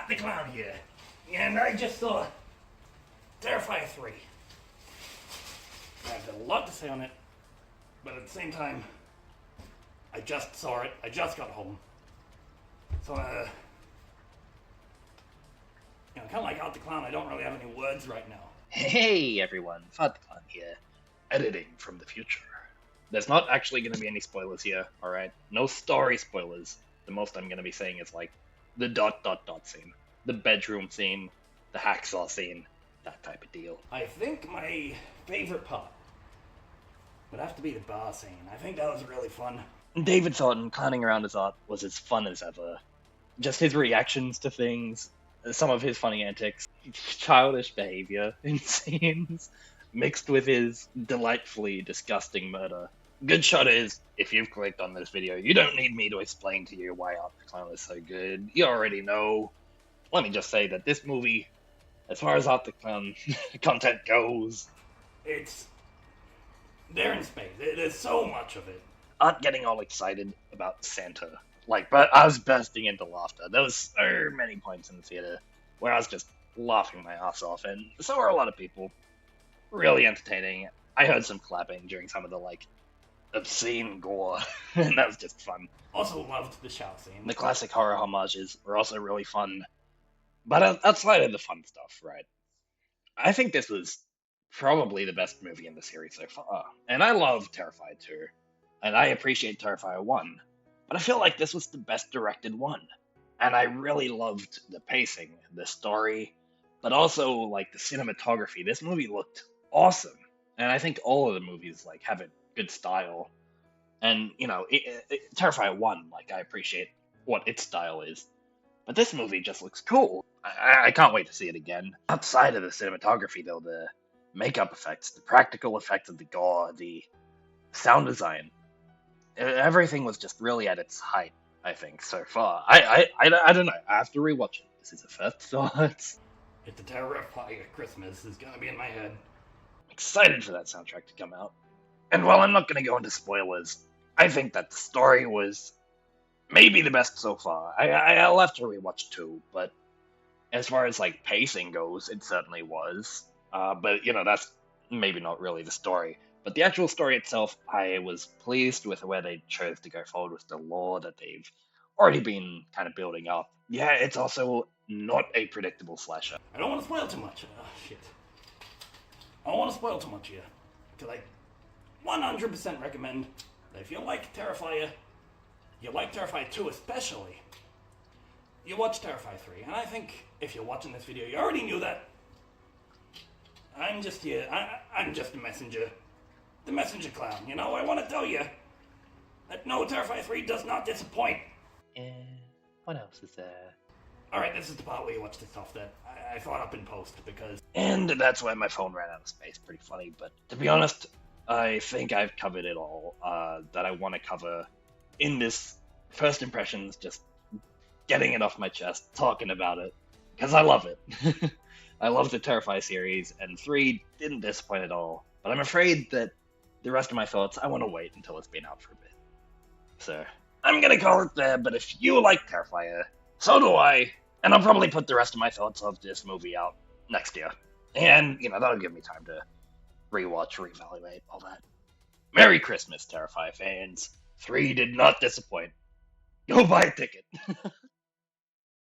the Clown here, and I just saw Terrifier 3. I have a lot to say on it, but at the same time, I just saw it, I just got home. So, kind of like Out the Clown, I don't really have any words right now. Hey everyone, Fad the Clown here, editing from the future. There's not actually going to be any spoilers here, alright? No story spoilers. The most I'm going to be saying is like the ... scene, the bedroom scene, the hacksaw scene, that type of deal. I think my favorite part would have to be the bar scene. I think that was really fun. David Thornton clowning around his art was as fun as ever. Just his reactions to things, some of his funny antics, childish behavior in scenes, mixed with his delightfully disgusting murder. Good shot is, if you've clicked on this video, you don't need me to explain to you why Art the Clown is so good. You already know. Let me just say that this movie, as far as Art the Clown content goes, it's there in space. There's so much of it. Art getting all excited about Santa. But I was bursting into laughter. There was so many points in the theater where I was just laughing my ass off, and so were a lot of people. Really entertaining. I heard some clapping during some of the, obscene gore, and that was just fun. Also loved the shower scene. The classic horror homages were also really fun. But outside of the fun stuff, right, I think this was probably the best movie in the series so far. And I love Terrifier 2, and I appreciate Terrifier 1, but I feel like this was the best directed one. And I really loved the pacing, the story, but also, the cinematography. This movie looked awesome. And I think all of the movies, have a good style. And, Terrifier 1, I appreciate what its style is. But this movie just looks cool. I can't wait to see it again. Outside of the cinematography, though, the makeup effects, the practical effects of the gore, the sound design, everything was just really at its height, I think, so far. I don't know. I have to rewatch it. This is a first thought. If the Terrifier Christmas is gonna be in my head. Excited for that soundtrack to come out. And while I'm not going to go into spoilers, I think that the story was maybe the best so far. I'll have to rewatch 2, but as far as pacing goes, it certainly was. But that's maybe not really the story. But the actual story itself, I was pleased with where they chose to go forward with the lore that they've already been kind of building up. Yeah, it's also not a predictable slasher. I don't want to spoil too much. Shit. I don't want to spoil too much here. Because I 100% recommend that if you like Terrifier, you like Terrifier 2 especially, you watch Terrifier 3. And I think if you're watching this video, you already knew that. I'm just here. I'm just a messenger. The messenger clown. I want to tell you that no, Terrifier 3 does not disappoint. And what else is there? Alright, this is the part where you watch this stuff that I thought up in post because... And that's why my phone ran out of space. Pretty funny, but to be honest, I think I've covered it all that I want to cover in this first impressions, just getting it off my chest, talking about it, because I love it. I love the Terrify series, and 3 didn't disappoint at all, but I'm afraid that the rest of my thoughts, I want to wait until it's been out for a bit. So, I'm going to call it there, but if you like Terrifier, so do I, and I'll probably put the rest of my thoughts of this movie out next year. And, that'll give me time to rewatch, reevaluate, all that. Merry Christmas, Terrifier fans. 3 did not disappoint. Go buy a ticket.